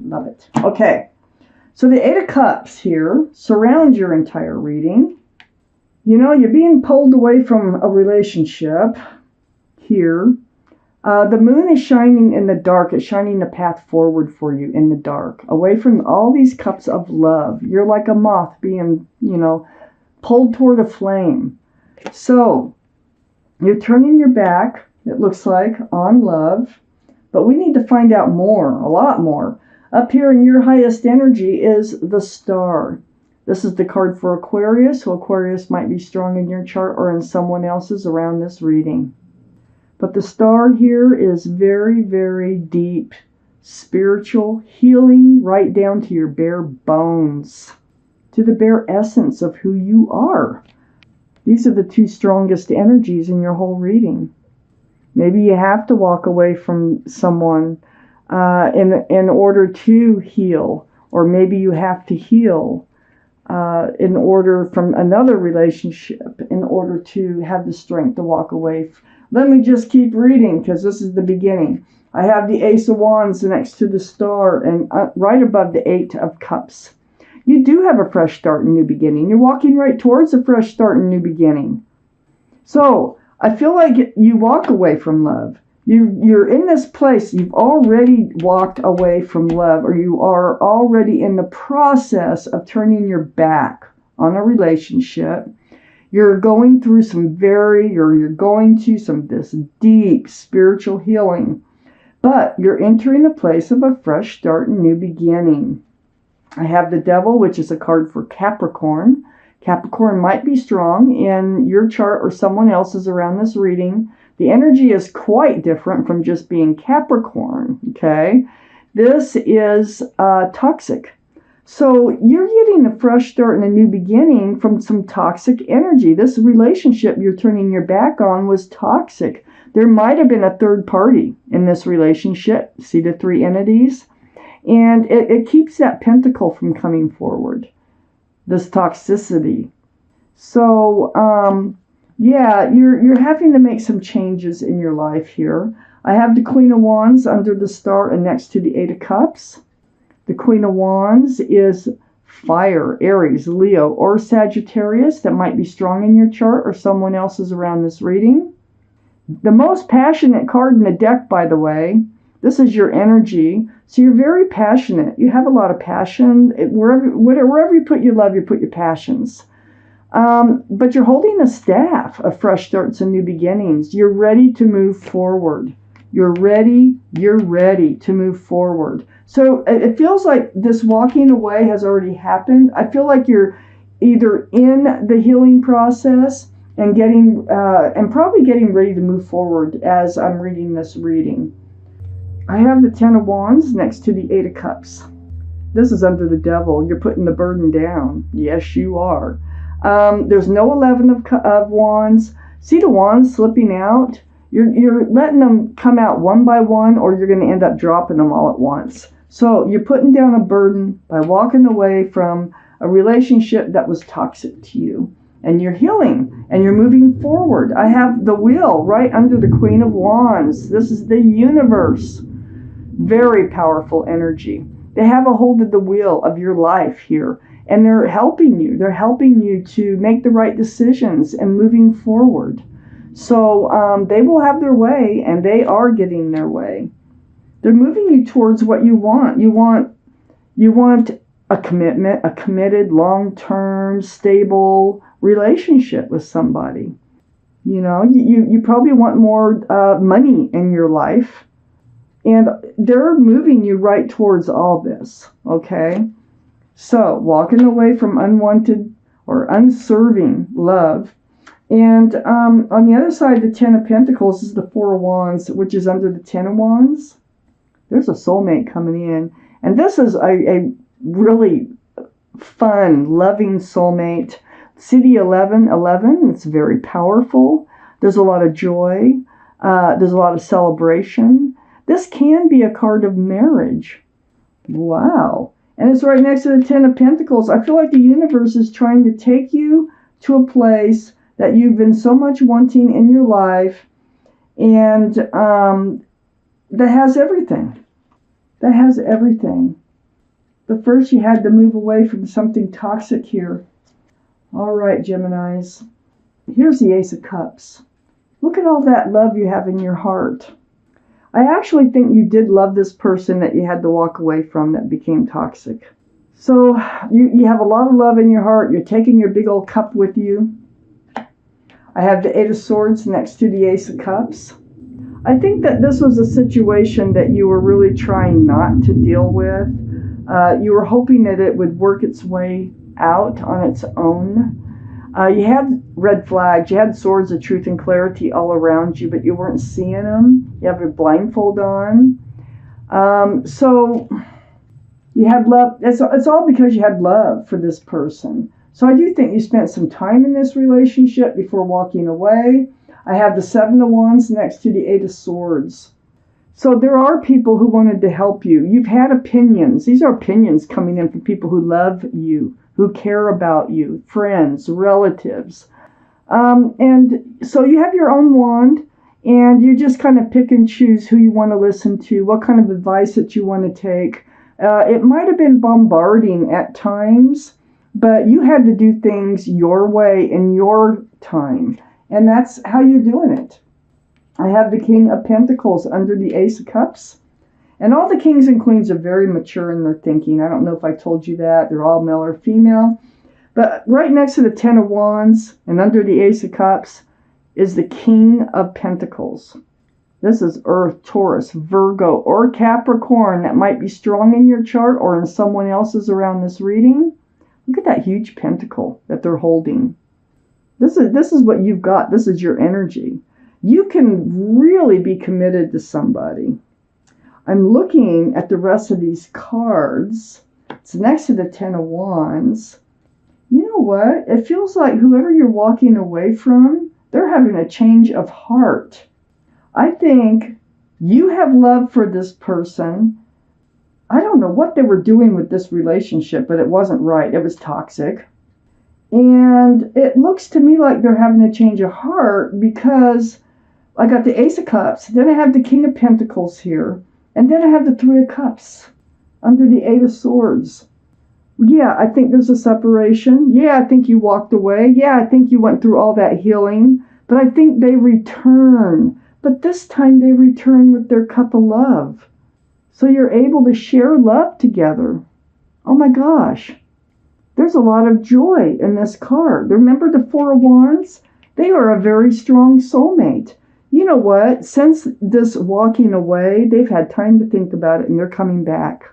Love it. Okay. So the Eight of Cups here surrounds your entire reading. You know, you're being pulled away from a relationship here. The moon is shining in the dark. It's shining the path forward for you in the dark, away from all these cups of love. You're like a moth being, pulled toward a flame. So you're turning your back, it looks like, on love. But we need to find out more, a lot more. Up here in your highest energy is the Star. This is the card for Aquarius. So Aquarius might be strong in your chart or in someone else's around this reading. But the Star here is very, very deep, spiritual, healing right down to your bare bones, to the bare essence of who you are. These are the two strongest energies in your whole reading. Maybe you have to walk away from someone in order to heal, or maybe you have to heal in order from another relationship in order to have the strength to walk away. Let me just keep reading because this is the beginning. I have the Ace of Wands next to the Star and right above the Eight of Cups. You do have a fresh start and new beginning. You're walking right towards a fresh start and new beginning. So I feel like you walk away from love. You're in this place. You've already walked away from love, or you are already in the process of turning your back on a relationship. You're going through you're going to this deep spiritual healing, but you're entering a place of a fresh start and new beginning. I have the Devil, which is a card for Capricorn. Capricorn might be strong in your chart or someone else's around this reading. The energy is quite different from just being Capricorn, okay? This is toxic. So you're getting a fresh start and a new beginning from some toxic energy. This relationship you're turning your back on was toxic. There might have been a third party in this relationship. See the three entities? And it keeps that pentacle from coming forward, this toxicity. So, you're having to make some changes in your life here. I have the Queen of Wands under the Star and next to the Eight of Cups. The Queen of Wands is fire, Aries, Leo, or Sagittarius. That might be strong in your chart or someone else's around this reading. The most passionate card in the deck, by the way. This is your energy. So you're very passionate. You have a lot of passion. Wherever you put your love, you put your passions. But you're holding a staff of fresh starts and new beginnings. You're ready to move forward. You're ready to move forward. So it feels like this walking away has already happened. I feel like you're either in the healing process and probably getting ready to move forward as I'm reading this reading. I have the Ten of Wands next to the Eight of Cups. This is under the Devil. You're putting the burden down. Yes, you are. There's no 11 of Wands. See the Wands slipping out? You're letting them come out one by one, or you're going to end up dropping them all at once. So you're putting down a burden by walking away from a relationship that was toxic to you. And you're healing, and you're moving forward. I have the Wheel right under the Queen of Wands. This is the universe. Very powerful energy. They have a hold of the wheel of your life here, and they're helping you. They're helping you to make the right decisions and moving forward. So they will have their way, and they are getting their way. They're moving you towards what you want. You want a commitment, a committed, long-term, stable relationship with somebody. You probably want more money in your life. And they're moving you right towards all this, okay? So, walking away from unwanted or unserving love. And on the other side, the Ten of Pentacles is the Four of Wands, which is under the Ten of Wands. There's a soulmate coming in. And this is a really fun, loving soulmate. See the 1111? It's very powerful. There's a lot of joy. There's a lot of celebration. This can be a card of marriage. Wow. And it's right next to the Ten of Pentacles. I feel like the universe is trying to take you to a place that you've been so much wanting in your life, and that has everything. That has everything. But first you had to move away from something toxic here. All right, Geminis. Here's the Ace of Cups. Look at all that love you have in your heart. I actually think you did love this person that you had to walk away from that became toxic. So you have a lot of love in your heart. You're taking your big old cup with you. I have the Eight of Swords next to the Ace of Cups. I think that this was a situation that you were really trying not to deal with. You were hoping that it would work its way out on its own. You had red flags. You had swords of truth and clarity all around you, but you weren't seeing them. You have your blindfold on. So you had love. It's all because you had love for this person. So I do think you spent some time in this relationship before walking away. I have the Seven of Wands next to the Eight of Swords. So there are people who wanted to help you. You've had opinions. These are opinions coming in from people who love you, who care about you, friends, relatives. And so you have your own wand, and you just kind of pick and choose who you want to listen to, what kind of advice that you want to take. It might have been bombarding at times, but you had to do things your way in your time. And that's how you're doing it. I have the King of Pentacles under the Ace of Cups. And all the kings and queens are very mature in their thinking. I don't know if I told you that. They're all male or female. But right next to the Ten of Wands and under the Ace of Cups is the King of Pentacles. This is Earth, Taurus, Virgo, or Capricorn that might be strong in your chart or in someone else's around this reading. Look at that huge pentacle that they're holding. This is what you've got. This is your energy. You can really be committed to somebody. I'm looking at the rest of these cards. It's next to the Ten of Wands. You know what? It feels like whoever you're walking away from, they're having a change of heart. I think you have love for this person. I don't know what they were doing with this relationship, but it wasn't right. It was toxic. And it looks to me like they're having a change of heart because I got the Ace of Cups. Then I have the King of Pentacles here. And then I have the Three of Cups under the Eight of Swords. Yeah, I think there's a separation. Yeah, I think you walked away. Yeah, I think you went through all that healing. But I think they return. But this time they return with their cup of love. So you're able to share love together. Oh my gosh. There's a lot of joy in this card. Remember the Four of Wands? They are a very strong soulmate. You know what? Since this walking away, they've had time to think about it and they're coming back.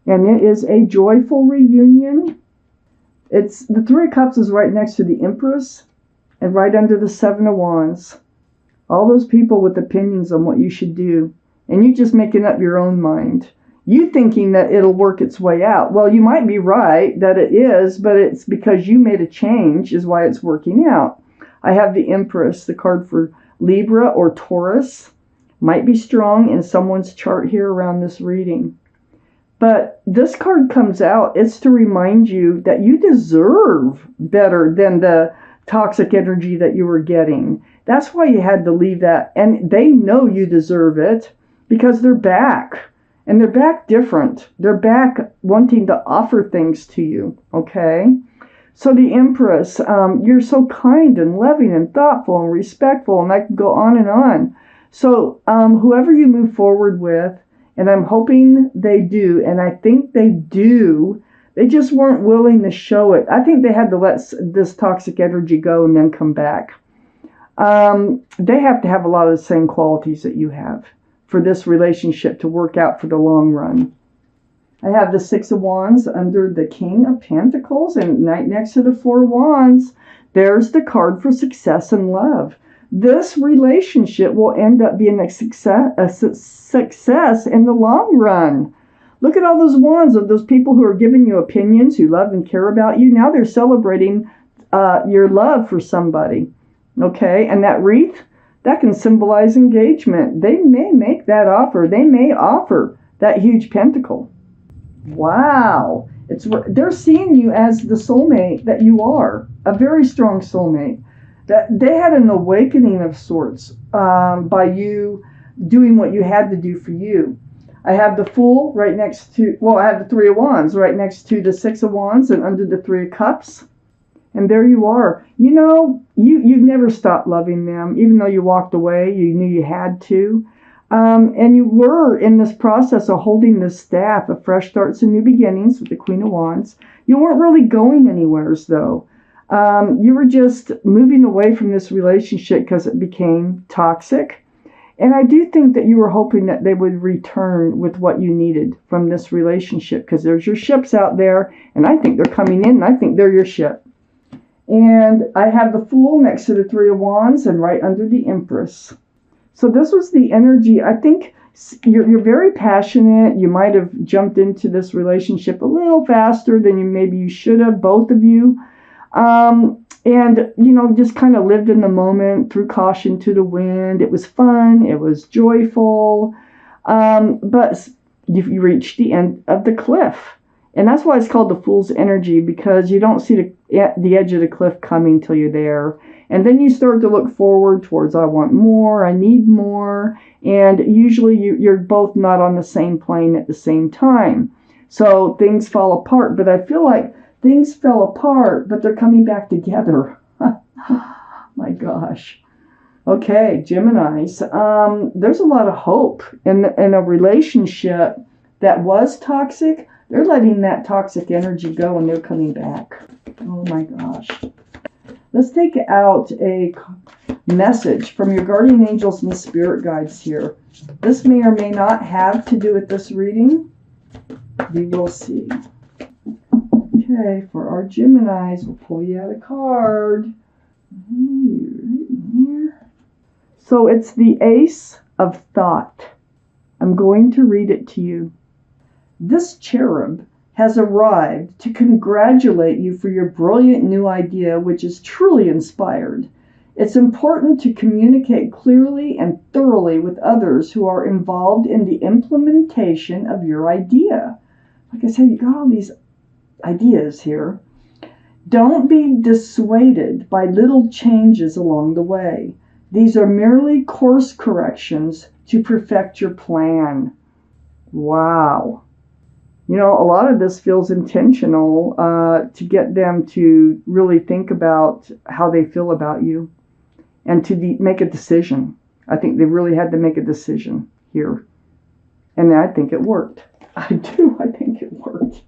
And it is a joyful reunion. It's the Three of Cups is right next to the Empress and right under the Seven of Wands. All those people with opinions on what you should do. And you just making up your own mind. You thinking that it'll work its way out. Well, you might be right that it is, but it's because you made a change is why it's working out. I have the Empress, the card for Libra or Taurus. Might be strong in someone's chart here around this reading. But this card comes out, it's to remind you that you deserve better than the toxic energy that you were getting. That's why you had to leave that. And they know you deserve it because they're back. And they're back different. They're back wanting to offer things to you, okay? So the Empress, you're so kind and loving and thoughtful and respectful, and I can go on and on. So whoever you move forward with, and I'm hoping they do, and I think they do, they just weren't willing to show it. I think they had to let this toxic energy go and then come back. They have to have a lot of the same qualities that you have for this relationship to work out for the long run. I have the Six of Wands under the King of Pentacles, and right next to the Four of Wands, there's the card for success and love. This relationship will end up being a success in the long run. Look at all those wands of those people who are giving you opinions, who love and care about you. Now they're celebrating your love for somebody. Okay, and that wreath, that can symbolize engagement. They may make that offer. They may offer that huge pentacle. Wow. They're seeing you as the soulmate that you are, a very strong soulmate. That they had an awakening of sorts by you doing what you had to do for you. I have the Fool right next to, well, I have the Three of Wands right next to the Six of Wands and under the Three of Cups. And there you are. You know, you've never stopped loving them, even though you walked away. You knew you had to. And you were in this process of holding this staff of fresh starts and new beginnings with the Queen of Wands. You weren't really going anywhere, though. You were just moving away from this relationship because it became toxic. And I do think that you were hoping that they would return with what you needed from this relationship, because there's your ships out there, and I think they're coming in, and I think they're your ship. And I have the Fool next to the Three of Wands and right under the Empress. So this was the energy. I think you're very passionate. You might have jumped into this relationship a little faster than maybe you should have, both of you. And, you know, just kind of lived in the moment, threw caution to the wind. It was fun. It was joyful. But you reached the end of the cliff. And that's why it's called the Fool's energy, because you don't see the edge of the cliff coming till you're there. And then you start to look forward towards, I want more, I need more. And usually you're both not on the same plane at the same time. So things fall apart. But I feel like things fell apart, but they're coming back together. My gosh. Okay, Geminis. There's a lot of hope in a relationship that was toxic. They're letting that toxic energy go and they're coming back. Oh my gosh. Let's take out a message from your guardian angels and spirit guides here. This may or may not have to do with this reading. We will see. Okay, for our Geminis, we'll pull you out a card. So it's the Ace of Thought. I'm going to read it to you. This cherub has arrived to congratulate you for your brilliant new idea, which is truly inspired. It's important to communicate clearly and thoroughly with others who are involved in the implementation of your idea. Like I said, you got all these ideas here. Don't be dissuaded by little changes along the way. These are merely course corrections to perfect your plan. Wow. You know, a lot of this feels intentional to get them to really think about how they feel about you and to make a decision. I think they really had to make a decision here. And I think it worked. I do. I think it worked.